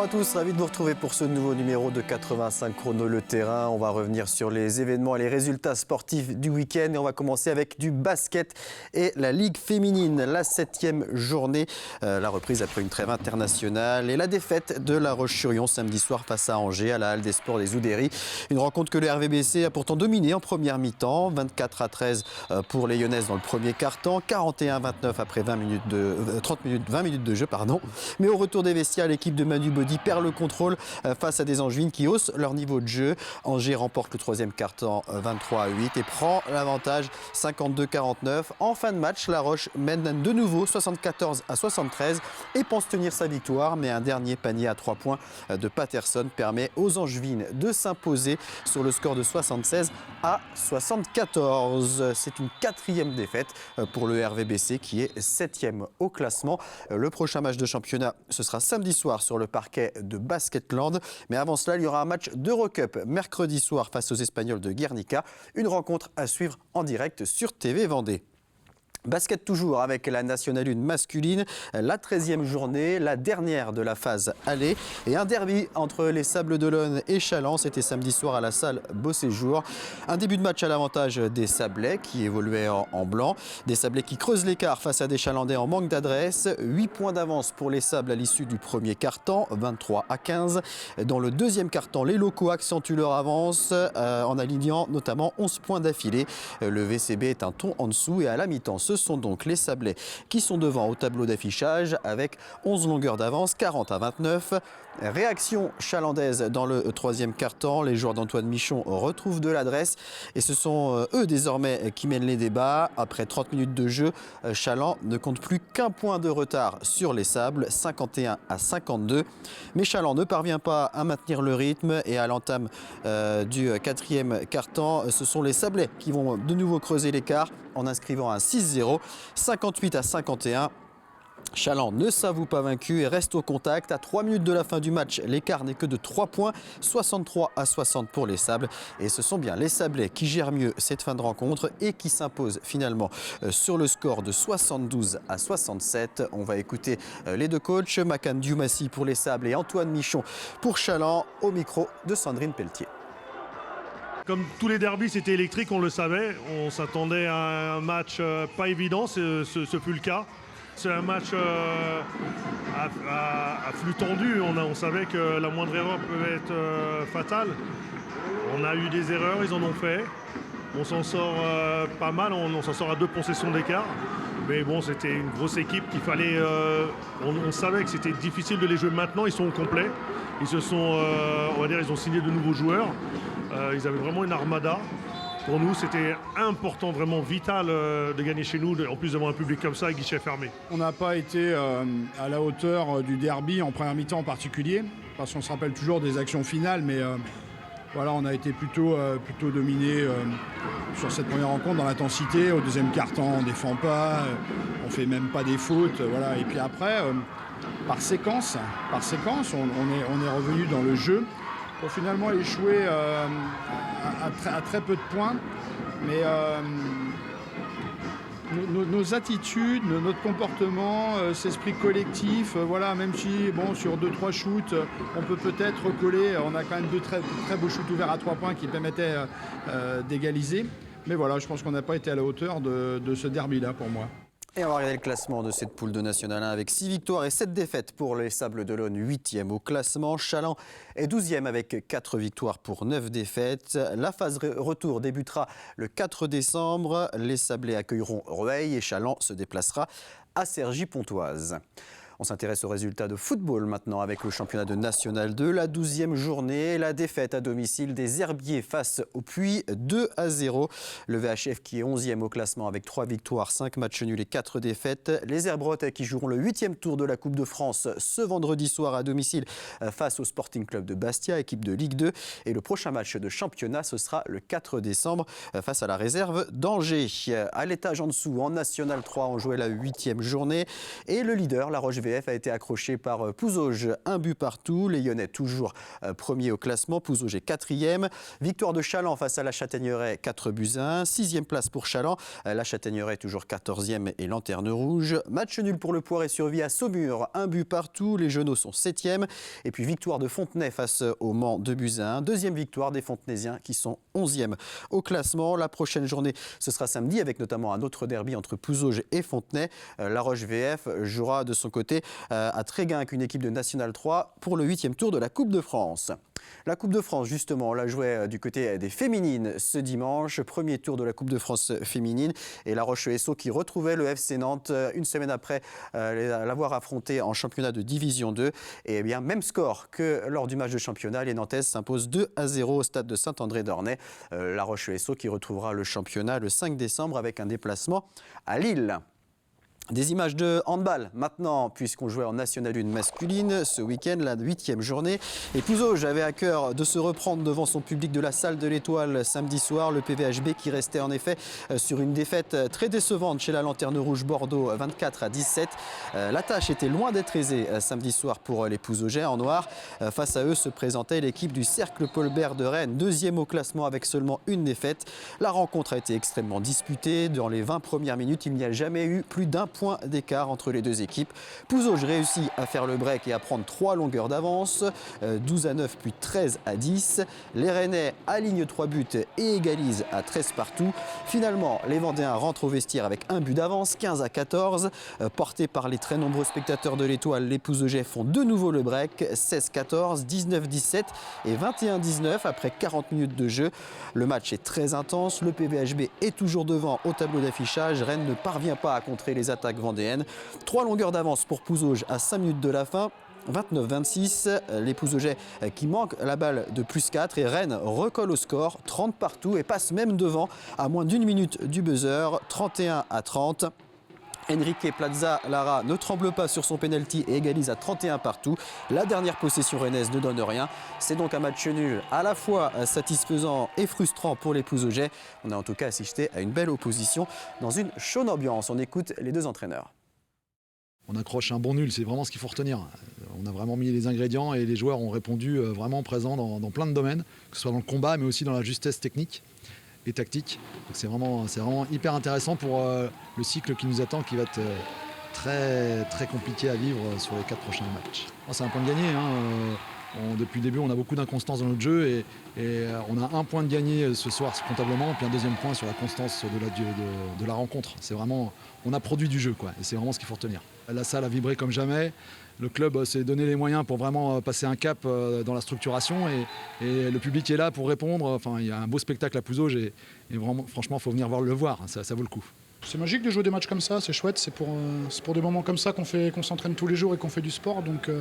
à tous, ravi de vous retrouver pour ce nouveau numéro de 85 chrono le terrain. On va revenir sur les événements et les résultats sportifs du week-end et on va commencer avec du basket et la Ligue féminine, la 7e journée. La reprise après une trêve internationale et la défaite de La Roche-sur-Yon samedi soir face à Angers à la Halle des Sports des Oudéry. Une rencontre que le RVBC a pourtant dominée en première mi-temps, 24-13 pour les Lyonnaises dans le premier quart-temps, 41-29 après 20 minutes de jeu. Mais au retour des vestiaires, l'équipe de Manu Body perd le contrôle face à des Angevines qui haussent leur niveau de jeu. Angers remporte le troisième quart-temps 23-8 et prend l'avantage 52-49. En fin de match, La Roche mène de nouveau 74-73 et pense tenir sa victoire. Mais un dernier panier à 3 points de Patterson permet aux Angevines de s'imposer sur le score de 76-74. C'est une 4e défaite pour le RVBC qui est 7e au classement. Le prochain match de championnat, ce sera samedi soir sur le parquet de Basketland. Mais avant cela, il y aura un match d'Eurocup mercredi soir face aux Espagnols de Guernica. Une rencontre à suivre en direct sur TV Vendée. Basket toujours avec la Nationale 1 masculine, la 13e journée, la dernière de la phase aller et un derby entre les Sables d'Olonne et Challans. C'était samedi soir à la salle Beau Séjour. Un début de match à l'avantage des Sablais qui évoluaient en blanc. Des Sablais qui creusent l'écart face à des Chalandais en manque d'adresse. 8 points d'avance pour les Sables à l'issue du premier quart-temps, 23-15. Dans le deuxième quart-temps, les locaux accentuent leur avance en alignant notamment 11 points d'affilée. Le VCB est un ton en dessous et à la mi-temps, ce sont donc les Sablais qui sont devant au tableau d'affichage avec 11 longueurs d'avance, 40-29. Réaction chalandaise dans le troisième quart-temps. Les joueurs d'Antoine Michon retrouvent de l'adresse et ce sont eux désormais qui mènent les débats. Après 30 minutes de jeu, Chaland ne compte plus qu'un point de retard sur les Sables, 51-52. Mais Chaland ne parvient pas à maintenir le rythme et à l'entame du quatrième quart-temps, ce sont les Sablais qui vont de nouveau creuser l'écart en inscrivant un 6-0, 58-51. Chaland ne s'avoue pas vaincu et reste au contact. À 3 minutes de la fin du match, l'écart n'est que de 3 points, 63-60 pour les Sables. Et ce sont bien les Sablais qui gèrent mieux cette fin de rencontre et qui s'imposent finalement sur le score de 72-67. On va écouter les deux coachs, Makan Diomassi pour les Sables et Antoine Michon pour Chaland, au micro de Sandrine Pelletier. Comme tous les derbys, c'était électrique, on le savait. On s'attendait à un match pas évident, ce fut le cas. C'est un match à flux tendu. On savait que la moindre erreur pouvait être fatale. On a eu des erreurs, ils en ont fait. On s'en sort pas mal, on s'en sort à 2 possessions d'écart. Mais bon, c'était une grosse équipe qu'il fallait... on savait que c'était difficile de les jouer maintenant, ils sont au complet. Ils se sont, on va dire, ils ont signé de nouveaux joueurs. Ils avaient vraiment une armada. Pour nous, c'était important, vraiment vital de gagner chez nous, en plus d'avoir un public comme ça, à guichet fermé. On n'a pas été à la hauteur du derby en première mi-temps en particulier, parce qu'on se rappelle toujours des actions finales, mais voilà, on a été plutôt dominé sur cette première rencontre dans l'intensité. Au deuxième quart-temps, on ne défend pas, on ne fait même pas des fautes. Voilà. Et puis après, par séquence, on est revenu dans le jeu pour finalement échouer à très peu de points. Mais nos attitudes, notre comportement, cet esprit collectif, voilà, même si bon, sur 2-3 shoots, on peut peut-être recoller. On a quand même 2 très beaux shoots ouverts à 3 points qui permettaient d'égaliser. Mais voilà, je pense qu'on n'a pas été à la hauteur de ce derby-là pour moi. Et on va regarder le classement de cette poule de National 1 avec 6 victoires et 7 défaites pour les Sables d'Olonne, 8e au classement. Chaland est 12e avec 4 victoires pour 9 défaites. La phase retour débutera le 4 décembre. Les Sablés accueilleront Rueil et Chaland se déplacera à Cergy-Pontoise. On s'intéresse aux résultats de football maintenant avec le championnat de National 2. La 12e journée, la défaite à domicile des Herbiers face au Puy, 2-0. Le VHF qui est 11e au classement avec 3 victoires, 5 matchs nuls et 4 défaites. Les Herbrottes qui joueront le 8e tour de la Coupe de France ce vendredi soir à domicile face au Sporting Club de Bastia, équipe de Ligue 2. Et le prochain match de championnat, ce sera le 4 décembre face à la réserve d'Angers. À l'étage en dessous, en National 3, on jouait la 8e journée. Et le leader, La Roche-VR, VF a été accroché par Pouzauges, 1 but partout. Les Lyonnais toujours premiers au classement. Pouzauges est 4e. Victoire de Chaland face à la Châtaigneraie, 4 buts à 1. 6e place pour Chaland. La Châtaigneraie toujours 14e et lanterne rouge. Match nul pour le Poiré-sur-Vie à Saumur, 1 but partout. Les Genoux sont 7e. Et puis victoire de Fontenay face au Mans, 2 buts à 1. Deuxième victoire des Fontenaisiens qui sont 11e au classement. La prochaine journée, ce sera samedi avec notamment un autre derby entre Pouzauges et Fontenay. La Roche VF jouera de son côté à Tréguin avec une équipe de National 3 pour le 8e tour de la Coupe de France. La Coupe de France, justement, on la jouait du côté des féminines ce dimanche. Premier tour de la Coupe de France féminine. Et La Roche-ESO qui retrouvait le FC Nantes une semaine après l'avoir affronté en championnat de Division 2. Et bien, même score que lors du match de championnat. Les Nantaises s'imposent 2-0 au stade de Saint-André-d'Ornay. La Roche-ESO qui retrouvera le championnat le 5 décembre avec un déplacement à Lille. Des images de handball maintenant, puisqu'on jouait en National 1 masculine ce week-end, la 8e journée. Et Pouzauges avait à cœur de se reprendre devant son public de la salle de l'Étoile samedi soir. Le PVHB qui restait en effet sur une défaite très décevante chez la Lanterne Rouge Bordeaux, 24-17. La tâche était loin d'être aisée samedi soir pour les Pouzaugais en noir. Face à eux se présentait l'équipe du Cercle Paul Bert de Rennes, 2e au classement avec seulement une défaite. La rencontre a été extrêmement disputée. Dans les 20 premières minutes, il n'y a jamais eu plus d'un point d'écart entre les deux équipes. Pouzauges réussit à faire le break et à prendre 3 longueurs d'avance, 12-9 puis 13-10. Les Rennais alignent 3 buts et égalisent à 13 partout. Finalement, les Vendéens rentrent au vestiaire avec un but d'avance, 15-14. Portés par les très nombreux spectateurs de l'Étoile, les Pouzaugais font de nouveau le break, 16-14, 19-17 et 21-19 après 40 minutes de jeu. Le match est très intense. Le PVHB est toujours devant au tableau d'affichage. Rennes ne parvient pas à contrer les attaques vendéennes. 3 longueurs d'avance pour Pouzauges à 5 minutes de la fin. 29-26, les Pouzaugais qui manquent la balle de plus 4 et Rennes recolle au score, 30 partout et passe même devant à moins d'1 minute du buzzer, 31-30. Enrique Plaza Lara ne tremble pas sur son penalty et égalise à 31 partout. La dernière possession rennaise ne donne rien. C'est donc un match nul à la fois satisfaisant et frustrant pour les Pouzaugais. On a en tout cas assisté à une belle opposition dans une chaude ambiance. On écoute les deux entraîneurs. On accroche un bon nul, c'est vraiment ce qu'il faut retenir. On a vraiment mis les ingrédients et les joueurs ont répondu vraiment présents dans plein de domaines, que ce soit dans le combat mais aussi dans la justesse technique et tactique. C'est vraiment hyper intéressant pour le cycle qui nous attend, qui va être très, très compliqué à vivre sur les 4 prochains matchs. C'est un point de gagné. Depuis le début, on a beaucoup d'inconstance dans notre jeu et on a un point de gagné ce soir comptablement, puis un deuxième point sur la constance de la rencontre. C'est vraiment, on a produit du jeu, quoi, et c'est vraiment ce qu'il faut retenir. La salle a vibré comme jamais. Le club s'est donné les moyens pour vraiment passer un cap dans la structuration et le public est là pour répondre. Enfin, il y a un beau spectacle à Pouzauges et vraiment, franchement, il faut venir le voir, ça vaut le coup. C'est magique de jouer des matchs comme ça, c'est chouette, c'est pour des moments comme ça qu'on s'entraîne tous les jours et qu'on fait du sport. Donc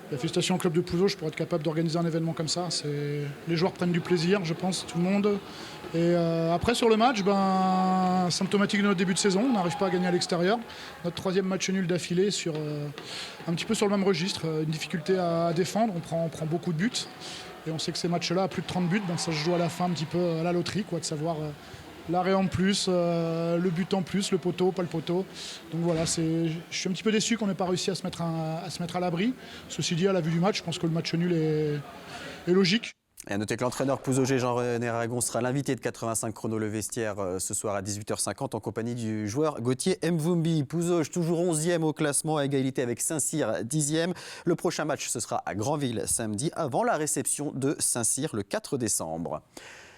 félicitations au club de Pouzauges pour être capable d'organiser un événement comme ça. Les joueurs prennent du plaisir, je pense, tout le monde. Et après sur le match, symptomatique de notre début de saison, on n'arrive pas à gagner à l'extérieur. Notre 3e match nul d'affilée un petit peu sur le même registre, une difficulté à défendre, on prend beaucoup de buts. Et on sait que ces matchs-là, à plus de 30 buts, ça se joue à la fin un petit peu à la loterie, quoi, de savoir l'arrêt en plus, le but en plus, le poteau, pas le poteau. Donc voilà, je suis un petit peu déçu qu'on n'ait pas réussi à se mettre à l'abri. Ceci dit, à la vue du match, je pense que le match nul est logique. Et à noter que l'entraîneur Pouzaugais Jean-René Aragon sera l'invité de 85 chrono le vestiaire ce soir à 18h50 en compagnie du joueur Gauthier Mvumbi. Pouzauges toujours 11e au classement à égalité avec Saint-Cyr 10e. Le prochain match ce sera à Granville samedi avant la réception de Saint-Cyr le 4 décembre.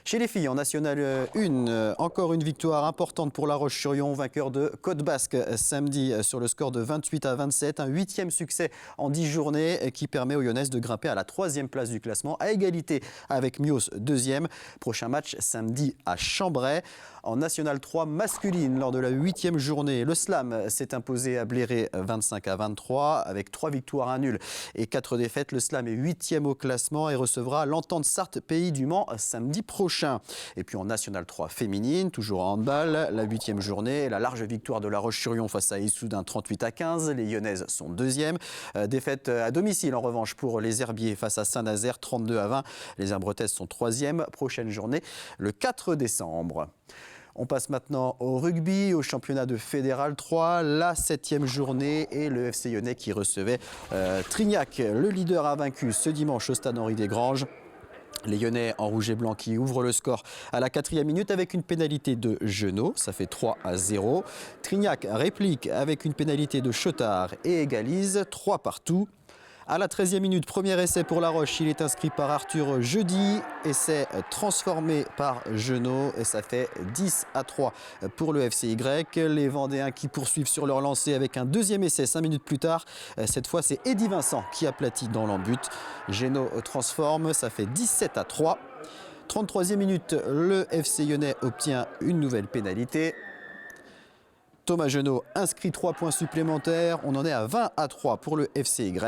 Chez les filles, en National 1, encore une victoire importante pour La Roche-sur-Yon, vainqueur de Côte-Basque samedi sur le score de 28-27. Un 8e succès en 10 journées qui permet aux Lyonnaises de grimper à la 3e place du classement, à égalité avec Mios 2e. Prochain match samedi à Chambray. En National 3 masculine, lors de la 8e journée, le Slam s'est imposé à Bléré 25-23 avec 3 victoires, 1 nul et 4 défaites. Le Slam est 8e au classement et recevra l'Entente Sarthe Pays du Mans samedi prochain. Et puis en National 3 féminine, toujours en handball, la 8e journée, la large victoire de La Roche-sur-Yon face à Issoudun 38-15. Les Lyonnaises sont 2e. Défaite à domicile en revanche pour les Herbiers face à Saint-Nazaire 32-20. Les Herbretaises sont 3e. Prochaine journée le 4 décembre. On passe maintenant au rugby, au championnat de Fédéral 3, la 7e journée et le FC Lyonnais qui recevait Trignac. Le leader a vaincu ce dimanche au stade Henri-Desgranges. Les Lyonnais en rouge et blanc qui ouvrent le score à la 4e minute avec une pénalité de Genot, ça fait 3-0. Trignac réplique avec une pénalité de Chotard et égalise 3 partout. À la 13e minute, premier essai pour La Roche, il est inscrit par Arthur Jeudi. Essai transformé par Genot et ça fait 10-3 pour le FCY. Les Vendéens qui poursuivent sur leur lancée avec un deuxième essai 5 minutes plus tard. Cette fois, c'est Eddy Vincent qui aplatit dans l'embut. Genot transforme, ça fait 17-3. 33e minute, le FC Lyonnais obtient une nouvelle pénalité. Thomas Genot inscrit 3 points supplémentaires. On en est à 20-3 pour le FCY.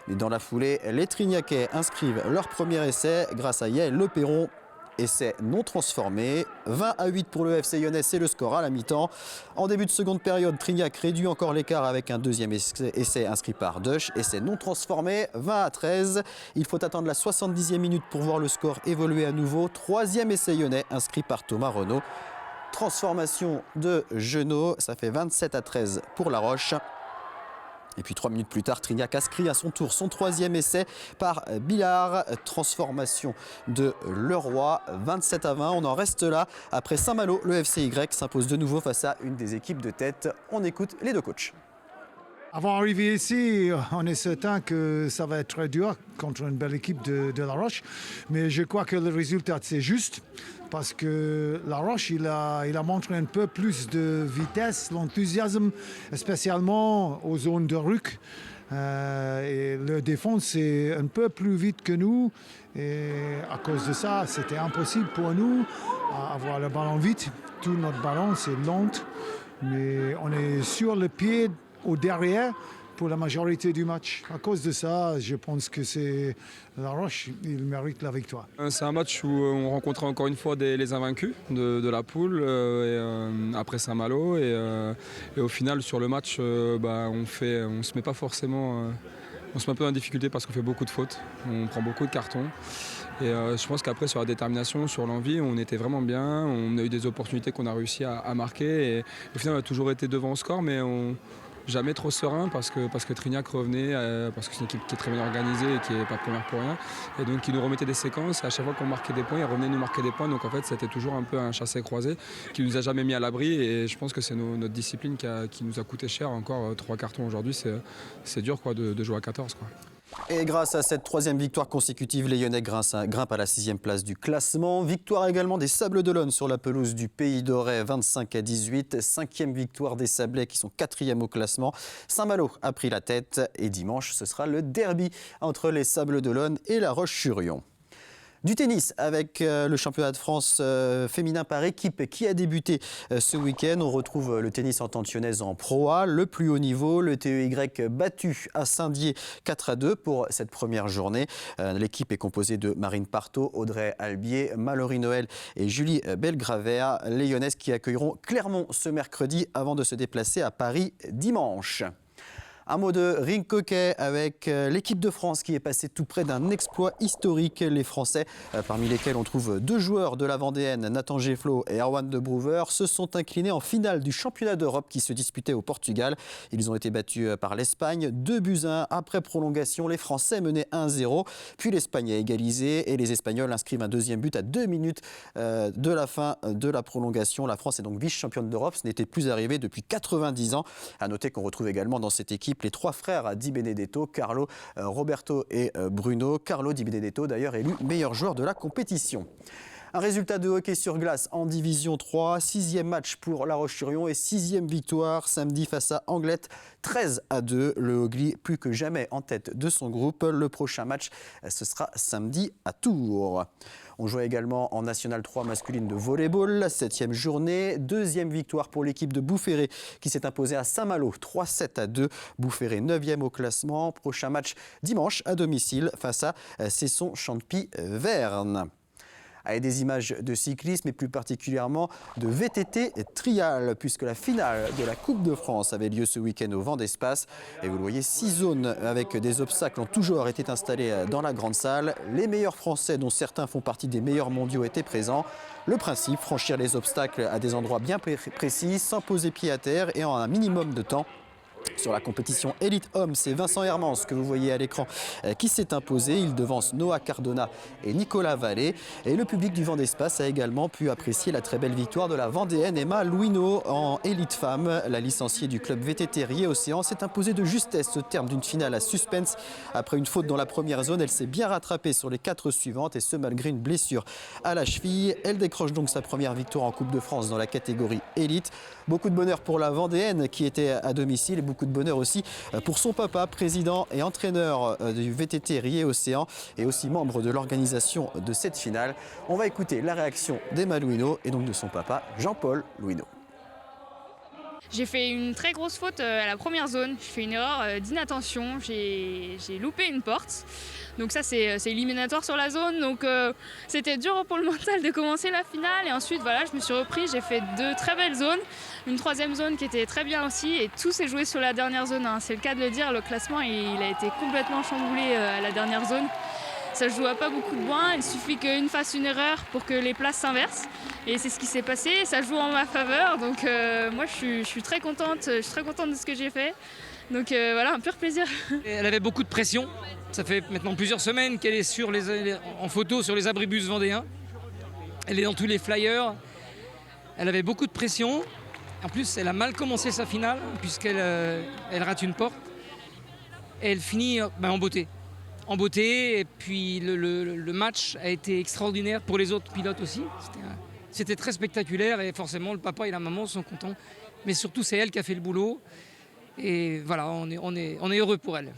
Mais dans la foulée, les Trignacais inscrivent leur premier essai grâce à Yael Le Perron. Essai non transformé. 20-8 pour le FC Lyonnais, c'est le score à la mi-temps. En début de seconde période, Trignac réduit encore l'écart avec un deuxième essai inscrit par Dush. Essai non transformé. 20-13. Il faut attendre la 70e minute pour voir le score évoluer à nouveau. Troisième essai lyonnais inscrit par Thomas Renaud. Transformation de Genot, ça fait 27-13 pour La Roche. Et puis 3 minutes plus tard, Trignac inscrit à son tour son troisième essai par Billard. Transformation de Leroy, 27-20. On en reste là. Après Saint-Malo, le FCY s'impose de nouveau face à une des équipes de tête. On écoute les deux coachs. Avant d'arriver ici, on est certain que ça va être très dur contre une belle équipe de La Roche. Mais je crois que le résultat, c'est juste. Parce que La Roche, il a montré un peu plus de vitesse, l'enthousiasme, spécialement aux zones de ruck. Et le défense est un peu plus vite que nous. Et à cause de ça, c'était impossible pour nous d'avoir le ballon vite. Tout notre ballon, c'est lent. Mais on est sur le pied au derrière pour la majorité du match. À cause de ça, je pense que c'est La Roche, il mérite la victoire. C'est un match où on rencontrait encore une fois les invaincus de la poule après Saint-Malo et au final sur le match on se met pas forcément on se met un peu en difficulté parce qu'on fait beaucoup de fautes, on prend beaucoup de cartons. Et je pense qu'après sur la détermination, sur l'envie, on était vraiment bien, on a eu des opportunités qu'on a réussi à marquer et au final on a toujours été devant au score mais jamais trop serein parce que Trignac revenait, parce que c'est une équipe qui est très bien organisée et qui n'est pas première pour rien. Et donc il nous remettait des séquences et à chaque fois qu'on marquait des points, il revenait nous marquer des points. Donc en fait c'était toujours un peu un chassé-croisé qui nous a jamais mis à l'abri et je pense que c'est notre discipline qui nous a coûté cher. Encore 3 cartons aujourd'hui, c'est dur quoi, de jouer à 14. Quoi. Et grâce à cette troisième victoire consécutive, les Lyonnais grimpent à la 6e place du classement. Victoire également des Sables d'Olonne sur la pelouse du Pays d'Auray, 25-18. 5e victoire des Sablais qui sont 4e au classement. Saint-Malo a pris la tête et dimanche, ce sera le derby entre les Sables d'Olonne et La Roche-sur-Yon. Du tennis avec le championnat de France féminin par équipe qui a débuté ce week-end. On retrouve le tennis en tensionnaise en Pro A, le plus haut niveau. Le TEY battu à Saint-Dié 4-2 pour cette première journée. L'équipe est composée de Marine Partot, Audrey Albier, Mallory Noël et Julie Belgravert. Les Lyonnaises qui accueilleront Clermont ce mercredi avant de se déplacer à Paris dimanche. Un mot de ring hockey avec l'équipe de France qui est passée tout près d'un exploit historique. Les Français, parmi lesquels on trouve 2 joueurs de la Vendéenne, Nathan Gefflot et Erwan de Brouwer, se sont inclinés en finale du championnat d'Europe qui se disputait au Portugal. Ils ont été battus par l'Espagne, 2-1 après prolongation. Les Français menaient 1-0, puis l'Espagne a égalisé et les Espagnols inscrivent un deuxième but à 2 minutes de la fin de la prolongation. La France est donc vice-championne d'Europe. Ce n'était plus arrivé depuis 90 ans. À noter qu'on retrouve également dans cette équipe les 3 frères Di Benedetto, Carlo, Roberto et Bruno. Carlo Di Benedetto d'ailleurs élu meilleur joueur de la compétition. Un résultat de hockey sur glace en Division 3, 6e match pour La Roche-sur-Yon et 6e victoire samedi face à Anglette, 13-2. Le Hogli plus que jamais en tête de son groupe. Le prochain match, ce sera samedi à Tours. On jouait également en National 3 masculine de volleyball, la 7e journée. 2e victoire pour l'équipe de Boufféré qui s'est imposée à Saint-Malo, 3-7-2. Boufféré 9e au classement. Prochain match dimanche à domicile face à Cesson-Champy-Verne. avec des images de cyclisme et plus particulièrement de VTT trial, puisque la finale de la Coupe de France avait lieu ce week-end au Vent d'Espace. Et vous le voyez, 6 zones avec des obstacles ont toujours été installées dans la grande salle. Les meilleurs Français, dont certains font partie des meilleurs mondiaux, étaient présents. Le principe, franchir les obstacles à des endroits bien précis, sans poser pied à terre et en un minimum de temps. Sur la compétition élite homme, c'est Vincent Hermans que vous voyez à l'écran qui s'est imposé. Il devance Noah Cardona et Nicolas Vallée. Et le public du Vent d'Espace a également pu apprécier la très belle victoire de la Vendéenne Emma Louineau en élite femme. La licenciée du club VTT Rié Océan s'est imposée de justesse au terme d'une finale à suspense. Après une faute dans la première zone, elle s'est bien rattrapée sur les 4 suivantes et ce malgré une blessure à la cheville. Elle décroche donc sa première victoire en Coupe de France dans la catégorie élite. Beaucoup de bonheur pour la Vendéenne qui était à domicile et beaucoup de bonheur aussi pour son papa, président et entraîneur du VTT Rié Océan et aussi membre de l'organisation de cette finale. On va écouter la réaction d'Emma Louineau et donc de son papa, Jean-Paul Louineau. J'ai fait une très grosse faute à la première zone, j'ai fait une erreur d'inattention, j'ai loupé une porte. Donc ça c'est éliminatoire sur la zone, donc c'était dur pour le mental de commencer la finale. Et ensuite voilà, je me suis repris, j'ai fait 2 très belles zones, une 3e zone qui était très bien aussi et tout s'est joué sur la dernière zone, hein. C'est le cas de le dire, le classement il a été complètement chamboulé à la dernière zone. Ça ne joue à pas beaucoup de points, il suffit qu'une fasse une erreur pour que les places s'inversent. Et c'est ce qui s'est passé, ça joue en ma faveur. Donc moi je suis très contente de ce que j'ai fait. Donc voilà, un pur plaisir. Elle avait beaucoup de pression. Ça fait maintenant plusieurs semaines qu'elle est en photo sur les abribus vendéens. Elle est dans tous les flyers. Elle avait beaucoup de pression. En plus, elle a mal commencé sa finale puisqu'elle rate une porte. Et elle finit en beauté. En beauté, et puis le match a été extraordinaire pour les autres pilotes aussi. C'était très spectaculaire et forcément le papa et la maman sont contents. Mais surtout c'est elle qui a fait le boulot et voilà, on est heureux pour elle.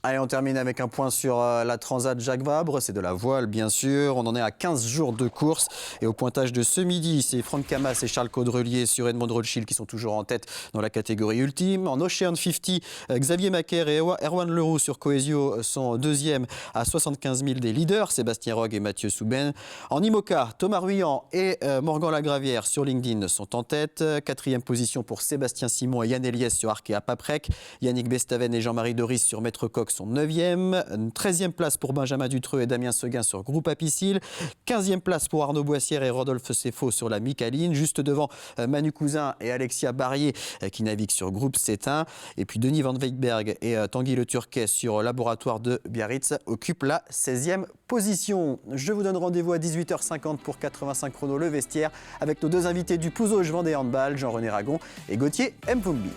Allez, on termine avec un point sur la Transat Jacques Vabre. C'est de la voile, bien sûr. On en est à 15 jours de course. Et au pointage de ce midi, c'est Franck Camas et Charles Caudrelier sur Edmond Rothschild qui sont toujours en tête dans la catégorie ultime. En Ocean 50, Xavier Macaire et Erwan Leroux sur Coesio sont 2e à 75 000 des leaders, Sébastien Rogue et Mathieu Souben. En IMOCA, Thomas Ruyant et Morgan Lagravière sur LinkedIn sont en tête. 4e position pour Sébastien Simon et Yann Eliès sur Arkea Paprec. Yannick Bestaven et Jean-Marie Doris sur Maître Coq sont 9e, 13e place pour Benjamin Dutreux et Damien Seguin sur Groupe Apicil, 15e place pour Arnaud Boissière et Rodolphe Seffo sur la Micaline, juste devant Manu Cousin et Alexia Barrier qui naviguent sur Groupe C1, et puis Denis Van Weikberg et Tanguy Le Turquet sur Laboratoire de Biarritz occupent la 16e position. Je vous donne rendez-vous à 18h50 pour 85 chrono le vestiaire avec nos 2 invités du Pouzauge Vendée Handball, Jean-René Ragon et Gauthier Mpumbi.